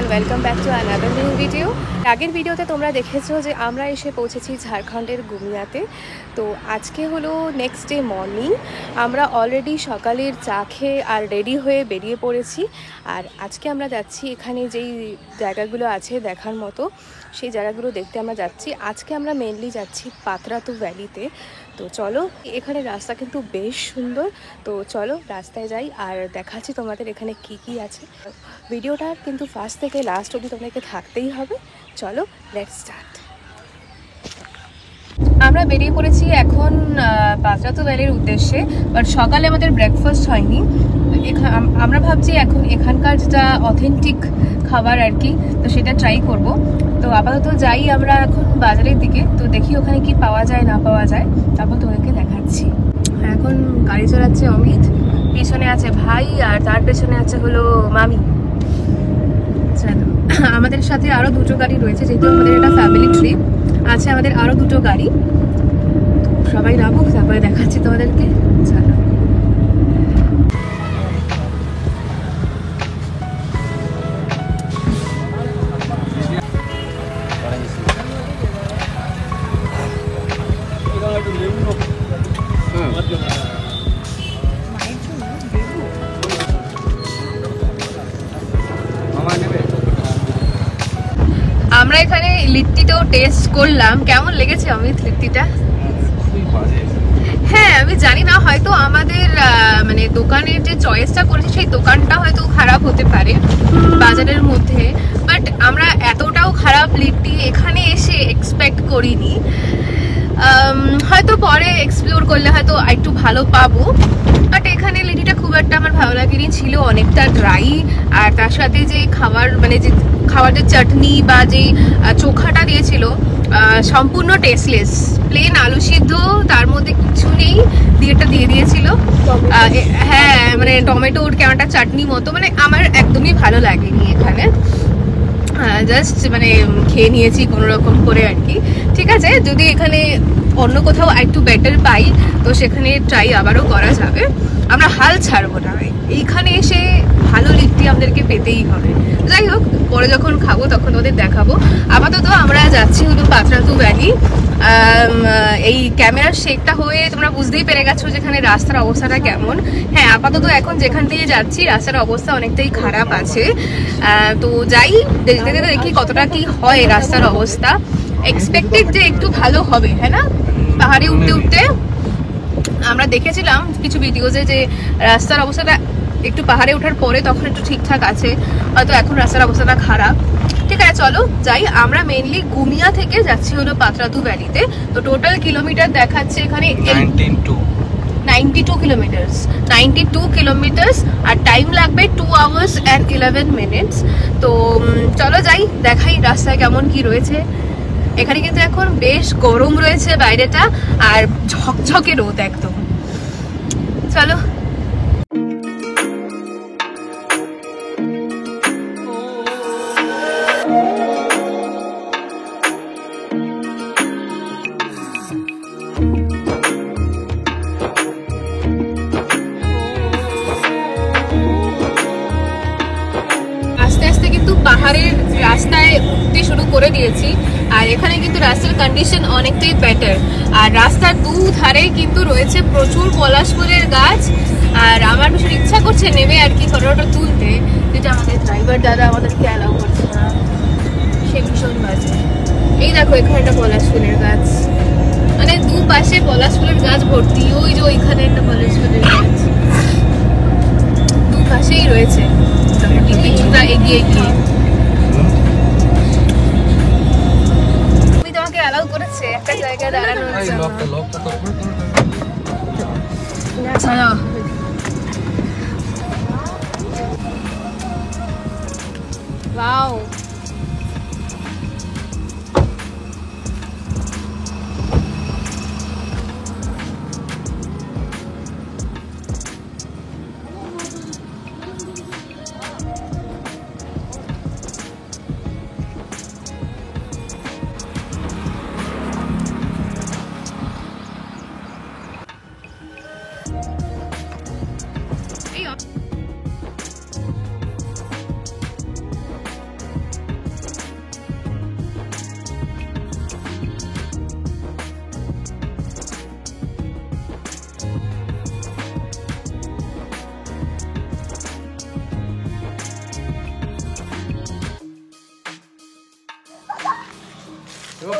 Welcome back to another new video. আগের ভিডিওতে তোমরা দেখেছো যে আমরা এসে পৌঁছেছি ঝাড়খণ্ডের গুমিয়াতে। তো আজকে হলো নেক্সট ডে মর্নিং। আমরা অলরেডি সকালের চা খেয়ে আর রেডি হয়ে বেরিয়ে পড়েছি। আর আজকে আমরা যাচ্ছি এখানে যেই জায়গাগুলো আছে দেখার মতো, সেই জায়গাগুলো দেখতে আমরা যাচ্ছি। আজকে আমরা মেনলি যাচ্ছি পাতরাতু ভ্যালিতে। তো চলো, এখানে রাস্তা কিন্তু বেশ সুন্দর। তো চলো রাস্তায় যাই আর দেখাচ্ছি তোমাদের এখানে কি কি আছে। ভিডিওটা কিন্তু ফার্স্ট থেকে লাস্ট অবধি তোমাদেরকে থাকতেই হবে। চলো লেটস স্টার্ট। আমরা বেরিয়ে পড়েছি এখন পাতরাতু ভ্যালির উদ্দেশ্যে। বাট সকালে আমাদের ব্রেকফাস্ট হয়নি। আমরা ভাবছি এখন এখানকার যেটা অথেন্টিক খাবার আর কি, তো সেটা ট্রাই করব। তো আপাতত যাই আমরা এখন বাজারের দিকে, তো দেখি ওখানে কি পাওয়া যায় না পাওয়া যায়, তারপর তোমাদেরকে দেখাচ্ছি। এখন গাড়ি চালাচ্ছে অমিত, পিছনে আছে ভাই আর তার পেছনে আছে হলো মামি। চলো, আমাদের সাথে আরও দুটো গাড়ি রয়েছে, যেহেতু আমাদের একটা ফ্যামিলি ট্রিপ আছে। আমাদের আরও দুটো গাড়ি, সবাই নামুক তারপরে দেখাচ্ছি তোমাদেরকে। চলো, আমরা এখানে লিট্টিটাও টেস্ট করলাম। কেমন লেগেছে অমিত লিট্টিটা? হ্যাঁ, আমি জানি না, হয়তো আমাদের মানে দোকানের যে চয়েসটা করেছি সেই দোকানটা হয়তো খারাপ হতে পারে বাজারের মধ্যে। বাট আমরা এতটাও খারাপ লিট্টি এখানে এসে এক্সপেক্ট করিনি। হয়তো পরে এক্সপ্লোর করলে হয়তো একটু ভালো পাবো। বাট এখানে লিট্টিটা খুব একটা আমার ভালো লাগেনি, ছিল অনেকটা ড্রাই। আর তার সাথে যে খাবার মানে যে খাবার যে চাটনি বা যে চোখাটা দিয়েছিল সম্পূর্ণ টেস্টলেস। প্লেন আলু সিদ্ধ, তার মধ্যে কিছু নেই, দিয়েটা দিয়ে দিয়েছিল। হ্যাঁ, মানে টমেটোর কেমনটা চাটনি মতো, মানে আমার একদমই ভালো লাগেনি এখানে। জাস্ট মানে খেয়ে নিয়েছি কোনো রকম করে আর কি। ঠিক আছে, যদি এখানে অন্য কোথাও একটু বেটার পাই তো সেখানে ট্রাই আবারও করা যাবে। আমরা হাল ছাড়বো না, এইখানে এসে ভালো লিট্টি আমাদেরকে পেতেই হবে। যাই হোক, পরে যখন খাবো তখন ওদের দেখাবো। আপাতত আমরা যাচ্ছি হলো পাতরাতু ভ্যালি। এই ক্যামেরার শেকটা হয়ে তোমরা বুঝতেই পেরে গেছো যেখানে রাস্তার অবস্থাটা কেমন। হ্যাঁ, আপাতত এখন যেখান দিয়ে যাচ্ছি রাস্তার অবস্থা অনেকটাই খারাপ আছে। তো যাই, দেখতে দেখি কতটা কি হয় রাস্তার অবস্থা। এক্সপেক্টেড যে একটু ভালো হবে, হ্যাঁ না? পাহাড়ে উঠতে উঠতে আমরা দেখেছিলাম কিছু ভিডিওতে যে রাস্তার অবস্থাটা একটু পাহাড়ে ওঠার পরে তখন একটু ঠিকঠাক আছে, হয়তো এখন রাস্তার অবস্থাটা খারাপ। ঠিক আছে, চলো যাই। আমরা মেইনলি গুমিয়া থেকে যাচ্ছি হলো পাতরাতু ভ্যালিতে। তো টোটাল কিলোমিটার দেখাচ্ছে এখানে 92 কিলোমিটার্স। 92 কিলোমিটার্স আর টাইম লাগবে 2 hours and 11 minutes। তো চলো যাই, দেখাই রাস্তায় কেমন কি রয়েছে। এখানে কিন্তু এখন বেশ গরম রয়েছে বাইরেটা, আর ঝকঝকে রোদ একদম। চলো, পাহাড়ের রাস্তায় উঠতে শুরু করে দিয়েছি। আর এখানে কিন্তু রাস্তার কন্ডিশন অনেকটাই বেটার। আর রাস্তার দুধারে কিন্তু রয়েছে প্রচুর পলাশ ফুলের গাছ। আর আমার ভীষণ ইচ্ছা করছে নেমে আর কি ফটোটা তুলতে, যেটা আমাদের ড্রাইভার দাদা আমাদেরকে অ্যালাউ করছে না, সে ভীষণ বাজে। এই দেখো, এখানে একটা পলাশ ফুলের গাছ, মানে দুপাশে পলাশ ফুলের গাছ ভর্তি। ওই যে ওইখানে একটা পলাশ ফুলের গাছ দুপাশেই রয়েছে। কিছুটা এগিয়ে গিয়ে জায়গায় দাঁড়ানোর জন্য। ওয়াও,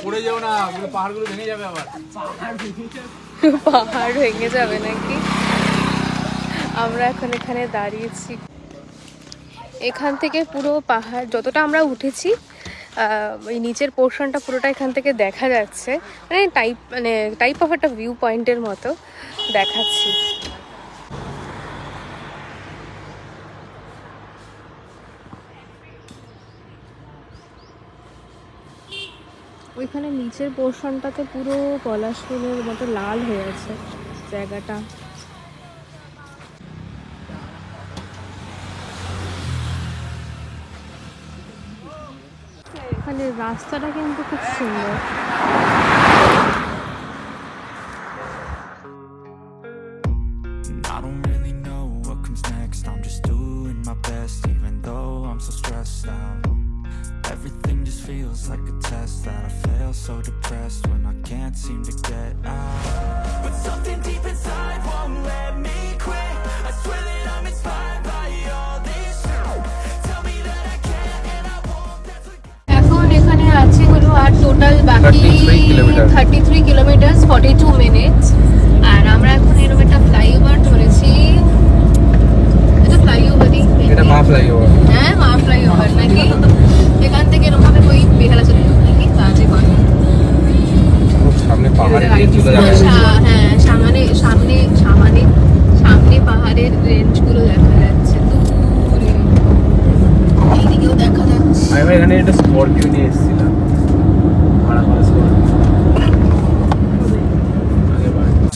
পড়ে যাও না, পাহাড়গুলো ভেঙে যাবে আবার। পাহাড় ভেঙে যাবে নাকি? আমরা এখন এখানে দাঁড়িয়েছি, এখান থেকে পুরো পাহাড় যতটা আমরা উঠেছি ওই নিচের পোর্শনটা পুরোটা এখান থেকে দেখা যাচ্ছে, মানে টাইপ অফ একটা ভিউ পয়েন্টের মতো দেখাচ্ছি। ওইখানে নিচের পোর্শনটাতে পুরো পলাশ ফুলের মতো লাল হয়ে আছে জায়গাটা। এখানে রাস্তাটা কিন্তু খুব সুন্দর। Everything just feels like a test that I fail, so depressed when I can't seem to get out. But something deep inside won't let me quit. I swear that I'm inspired by all this shit. Tell me that I can and I won't. That's what... এখন এখানে আছে হলো আর total বাকি 33 kilometre 42 minutes. আর আমরা এখন এরকম একটা flyover ধরেছি। এটা ফ্লাইওভারই, এটা মা ফ্লাইওভার। হ্যাঁ, মা ফ্লাইওভার নাকি? এখান থেকে এরকম ভাবে ওই বেহালা চলে যাবে নাকি? কাজে করে সামনে পাহাড়ে চলে যাবে। হ্যাঁ, সামনে পাহাড়ের রেঞ্জগুলো দেখা যাচ্ছে দূরে, এইদিকেও দেখা যাচ্ছে। আমি এখানে একটা স্করপিও নিয়ে এসেছিলাম, ভাড়া করা Scorpio.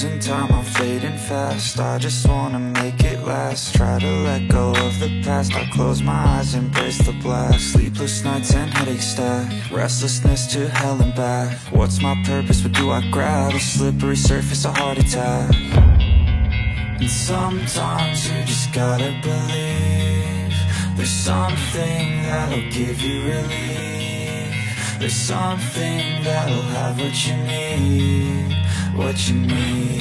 In time I'm fading fast, I just wanna make it last. Try to let go of the past, I close my eyes, embrace the blast. Sleepless nights and headaches stack, restlessness to hell and back. What's my purpose, what do I grab? A slippery surface, a heart attack. And sometimes you just gotta believe there's something that'll give you relief. There's something that'll have what you need, what you need.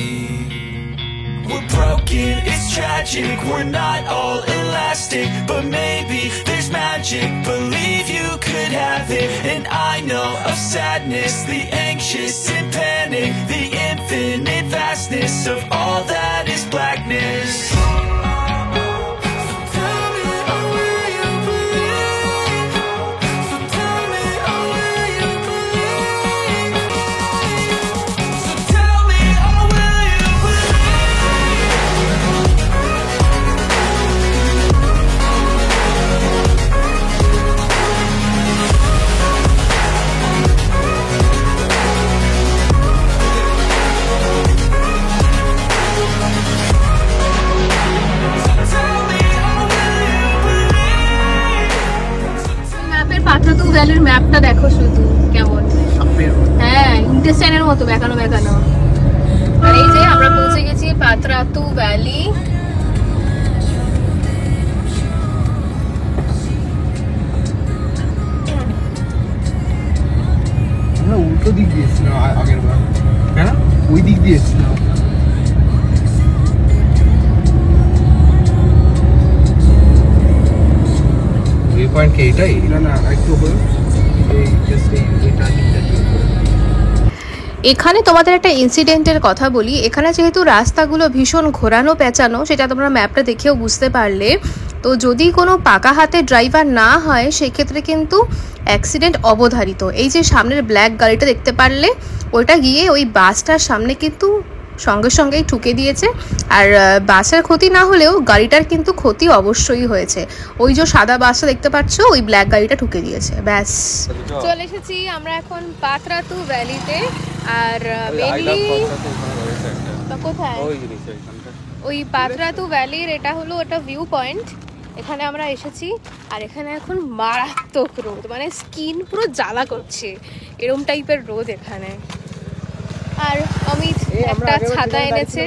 We're broken, it's tragic, we're not all elastic, but maybe there's magic, believe you could have it. And I know of sadness, the anxious and panic, the infinite vastness of all that is blackness. পাথরাতু ভ্যালির ম্যাপটা দেখো শুধু কেমন, হ্যাঁ ইন্টেস্টাইনের মতো বেঁকানো বেঁকানো। আর এই যে আমরা পৌঁছে গেছি পাথরাতু ভ্যালি। আমরা উল্টো দিক দিয়ে এসেছিলাম আগের বার, কেন ওই দিক দিয়ে এসেছিলাম। ভিউ পয়েন্ট কি এটাই? না একটু উপরে, এই জাস্ট এই টার্নিংটা দিয়ে। এখানে তোমাদের একটা ইনসিডেন্টের কথা বলি। এখানে যেহেতু রাস্তাগুলো ভীষণ ঘোরানো পেঁচানো, সেটা তোমরা ম্যাপটা দেখেও বুঝতে পারলে, তো যদি কোনো পাকা হাতে ড্রাইভার না হয় সেক্ষেত্রে কিন্তু অ্যাক্সিডেন্ট অবধারিত। এই যে সামনের ব্ল্যাক গাড়িটা দেখতে পারলে, ওইটা গিয়ে ওই বাসটার সামনে কিন্তু সঙ্গে সঙ্গেই ঠুকে দিয়েছে। আর বাসের ক্ষতি না হলেও গাড়িটার কিন্তু ক্ষতি অবশ্যই হয়েছে। ওই যে সাদা বাসটা দেখতে পাচ্ছ, ওই ব্ল্যাক গাড়িটা ঠুকে দিয়েছে। ব্যাস, চলে এসেছি আমরা এখন পাতরাতু ভ্যালিতে। আর মেনলি কোথায় ওই পাতরাতু ভ্যালির এটা হলো একটা ভিউ পয়েন্ট, এখানে আমরা এসেছি। আর এখানে এখন মারাত্মক রোদ, মানে স্কিন পুরো জ্বালা করছে, এরম টাইপের রোদ এখানে। আর অমিত একটা ছাতা এনেছে।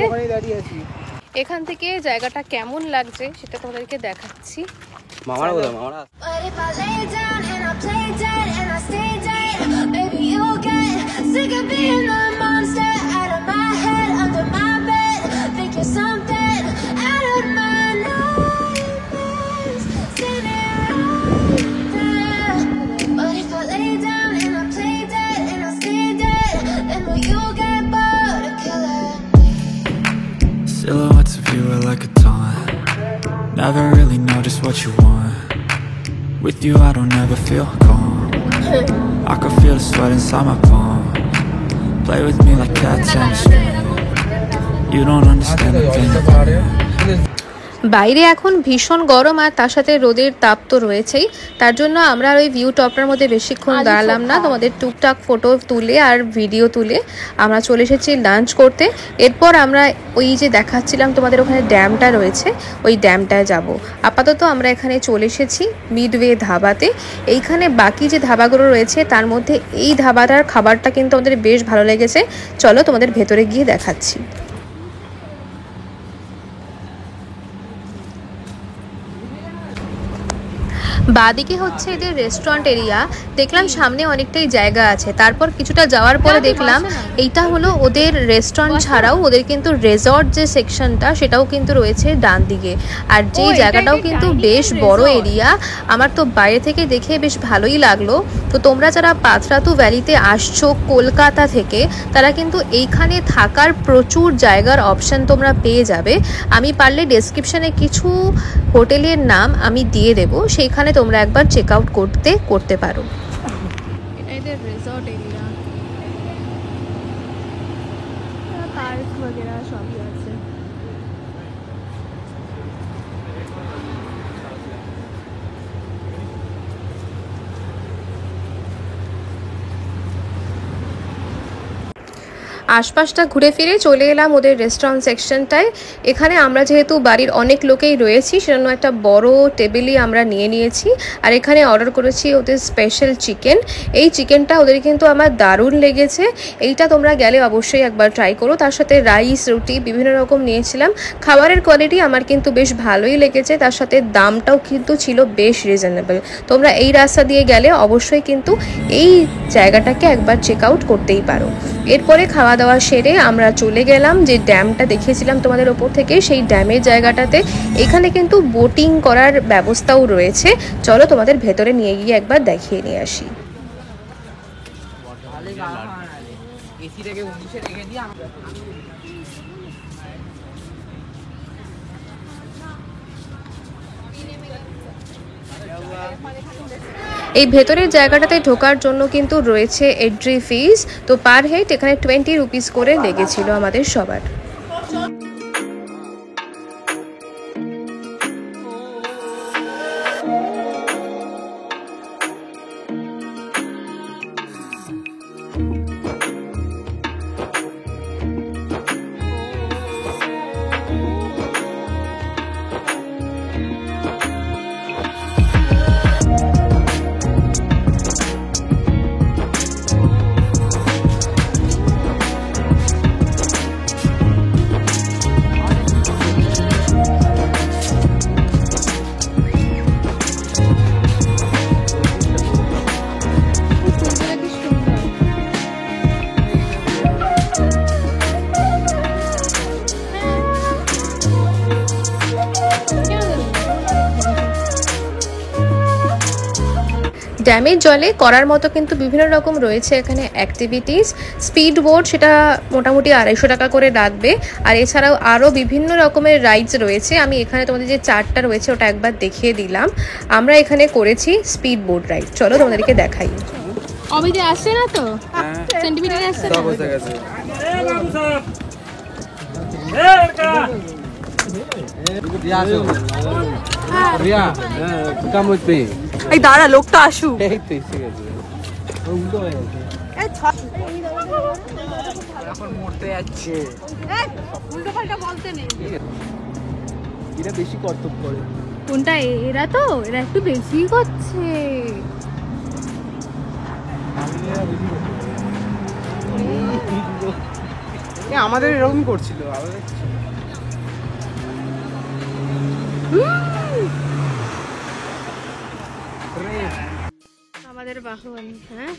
এখান থেকে জায়গাটা কেমন লাগছে সেটা তোমাদেরকে দেখাচ্ছি। Silhouettes of you are like a taunt. Never really know just what you want. With you I don't ever feel calm. I can feel the sweat inside my palm. Play with me like cats and a string. You don't understand the pain. বাইরে এখন ভীষণ গরম আর তার সাথে রোদের তাপ তো রয়েছেই, তার জন্য আমরা ওই ভিউ টপটার মধ্যে বেশিক্ষণ দাঁড়ালাম না। তোমাদের টুকটাক ফটো তুলে আর ভিডিও তুলে আমরা চলে এসেছি লাঞ্চ করতে। এরপর আমরা ওই যে দেখাচ্ছিলাম তোমাদের ওখানে ড্যামটা রয়েছে, ওই ড্যামটায় যাব। আপাতত আমরা এখানে চলে এসেছি মিডওয়ে ধাবাতে। এইখানে বাকি যে ধাবাগুলো রয়েছে তার মধ্যে এই ধাবাটার খাবারটা কিন্তু আমাদের বেশ ভালো লেগেছে। চলো তোমাদের ভেতরে গিয়ে দেখাচ্ছি। বাদিকে হচ্ছে এদের রেস্টুরেন্ট এরিয়া। দেখলাম সামনে অনেকটাই জায়গা আছে। তারপর কিছুটা যাওয়ার পরে দেখলাম এইটা হলো ওদের রেস্টুরেন্ট ছাড়াও ওদের কিন্তু রেজর্ট যে সেকশনটা সেটাও কিন্তু রয়েছে ডান দিকে। আর যেই জায়গাটাও কিন্তু বেশ বড় এরিয়া, আমার তো বাইরে থেকে দেখে বেশ ভালোই লাগলো। তো তোমরা যারা পাতরাতু ভ্যালিতে আসছো কলকাতা থেকে, তারা কিন্তু এইখানে থাকার প্রচুর জায়গার অপশান তোমরা পেয়ে যাবে। আমি পারলে ডেসক্রিপশানে কিছু হোটেলের নাম আমি দিয়ে দেবো, সেইখানে তোমরা একবার চেক আউট করতে পারো। এটা এদের রিসর্ট এরিয়া, পার্ক वगैरह সবই আছে। আশপাশটা ঘুরে ফিরে চলে এলাম ওদের রেস্টুরেন্ট সেকশনটায়। এখানে আমরা যেহেতু বাড়ির অনেক লোকেই রয়েছি সেজন্য একটা বড় টেবিলই আমরা নিয়েছি। আর এখানে অর্ডার করেছি ওদের স্পেশাল চিকেন। এই চিকেনটা ওদের কিন্তু আমার দারুণ লেগেছে। এইটা তোমরা গেলে অবশ্যই একবার ট্রাই করো। তার সাথে রাইস, রুটি বিভিন্ন রকম নিয়েছিলাম। খাবারের কোয়ালিটি আমার কিন্তু বেশ ভালোই লেগেছে, তার সাথে দামটাও কিন্তু ছিল বেশ রিজনেবল। তোমরা এই রাস্তা দিয়ে গেলে অবশ্যই কিন্তু এই জায়গাটাকে একবার চেক আউট করতেই পারো। এরপরে খাওয়া দাওয়া সেরে আমরা চলে গেলাম যে ড্যামটা দেখিয়েছিলাম তোমাদের ওপর থেকে, সেই ড্যামের জায়গাটাতে। এখানে কিন্তু বোটিং করার ব্যবস্থাও রয়েছে। চলো তোমাদের ভেতরে নিয়ে গিয়ে একবার দেখিয়ে নিয়ে আসি। এই ভেতরের জায়গাটাতে ঢোকার জন্য কিন্তু রয়েছে এন্ট্রি ফিস। তো পার হেড এখানে 20 রুপিস করে লেগেছিল আমাদের সবার। ড্যামের জলে করার মতো কিন্তু বিভিন্ন রকম রয়েছে এখানে অ্যাক্টিভিটিস। স্পিড বোট সেটা মোটামুটি 250 টাকা করে লাগবে। আর এছাড়াও আরও বিভিন্ন রকমের রাইডস রয়েছে। আমি এখানে তোমাদের যে চার্টটা রয়েছে ওটা একবার দেখিয়ে দিলাম। আমরা এখানে করেছি স্পিড বোট রাইড। চলো তোমাদেরকে দেখাই। অবিদে আসছে না তো? সেন্টিমিটার আসছে না? এই দাঁড়া, লোকটা আসুক। এখন মরতে যাচ্ছে। এরা বেশি কর্তব্য করে। কোনটা? এরা তো এরা একটু বেশি করছে। আমাদের এরকম করছিল। আমাদের বাহন। হ্যাঁ,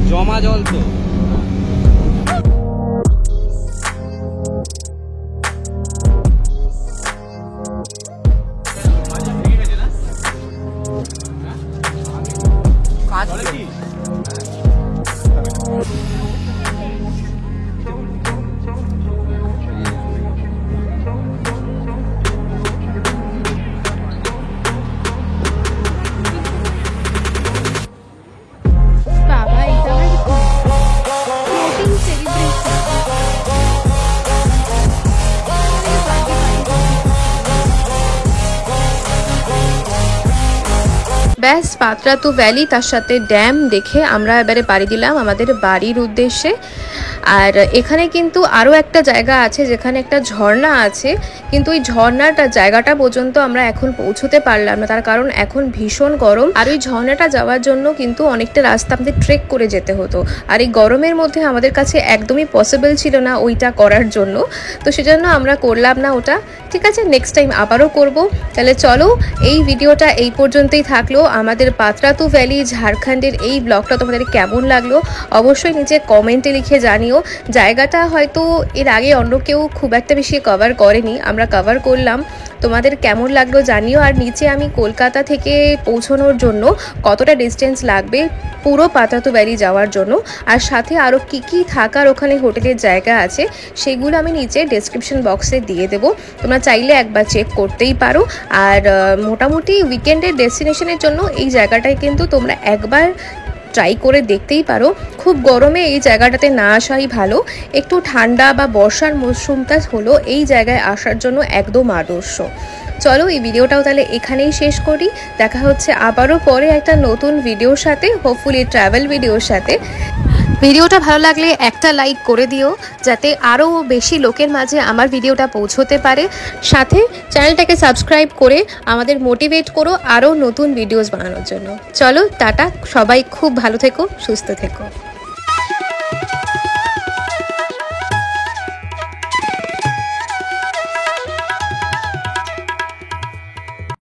জমা জল তো। বাবা এটা ফ্লোটিং সেলিব্রেশন। ব্যাস পাত্রাতু ভ্যালি তার সাথে ড্যাম দেখে আমরা এবারে পাড়ি দিলাম আমাদের বাড়ির উদ্দেশ্যে। আর এখানে কিন্তু আরও একটা জায়গা আছে যেখানে একটা ঝর্ণা আছে, কিন্তু ওই ঝর্ণাটা জায়গাটা পর্যন্ত আমরা এখন পৌঁছতে পারলাম না, তার কারণ এখন ভীষণ গরম। আর ওই ঝর্ণাটা যাওয়ার জন্য কিন্তু অনেকটা রাস্তা আমাদের ট্রেক করে যেতে হতো, আর এই গরমের মধ্যে আমাদের কাছে একদমই পসিবল ছিল না ওইটা করার জন্য। তো সেজন্য আমরা করলাম না ওটা। ঠিক আছে, নেক্সট টাইম আবারও করব। তাহলে চলো, এই ভিডিওটা এই পর্যন্তই থাকলো। আমাদের পাত্রাতু ভ্যালি ঝাড়খণ্ডের এই ব্লগটা তোমাদের কেমন লাগলো অবশ্যই নিচে কমেন্টে লিখে জানিও। জায়গাটা হয়তো এর আগে অন্য কেউ খুব একটা বেশি কভার করেনি, আমরা কভার করলাম। তোমাদের কেমন লাগলো জানিও। আর নিচে আমি কলকাতা থেকে পৌঁছানোর জন্য কতটা ডিস্টেন্স লাগবে পুরো পাত্রাতু ভ্যালি যাওয়ার জন্য, আর সাথে আরও কী কী থাকার ওখানে হোটেলের জায়গা আছে সেগুলো আমি নিচে ডেসক্রিপশন বক্সে দিয়ে দেবো, তোমরা চাইলে একবার চেক করতেই পারো। আর মোটামুটি উইকেন্ডের ডেস্টিনেশনের জন্য এই জায়গাটায় কিন্তু তোমরা একবার ট্রাই করে দেখতেই পারো। খুব গরমে এই জায়গাটাতে না আসাই ভালো, একটু ঠান্ডা বা বর্ষার মরশুমটা হলো এই জায়গায় আসার জন্য একদম আদর্শ। চলো, এই ভিডিওটাও তাহলে এখানেই শেষ করি। দেখা হচ্ছে আবারও পরে একটা নতুন ভিডিওর সাথে, হোপফুলি ট্রাভেল ভিডিওর সাথে। ভিডিওটা ভালো লাগলে একটা লাইক করে দিও, যাতে আরও বেশি লোকের মাঝে আমার ভিডিওটা পৌঁছতে পারে। সাথে চ্যানেলটাকে সাবস্ক্রাইব করে আমাদের মোটিভেট করো আরও নতুন ভিডিওস বানানোর জন্য। চলো, টাটা, সবাই খুব ভালো থেকো, সুস্থ থেকো।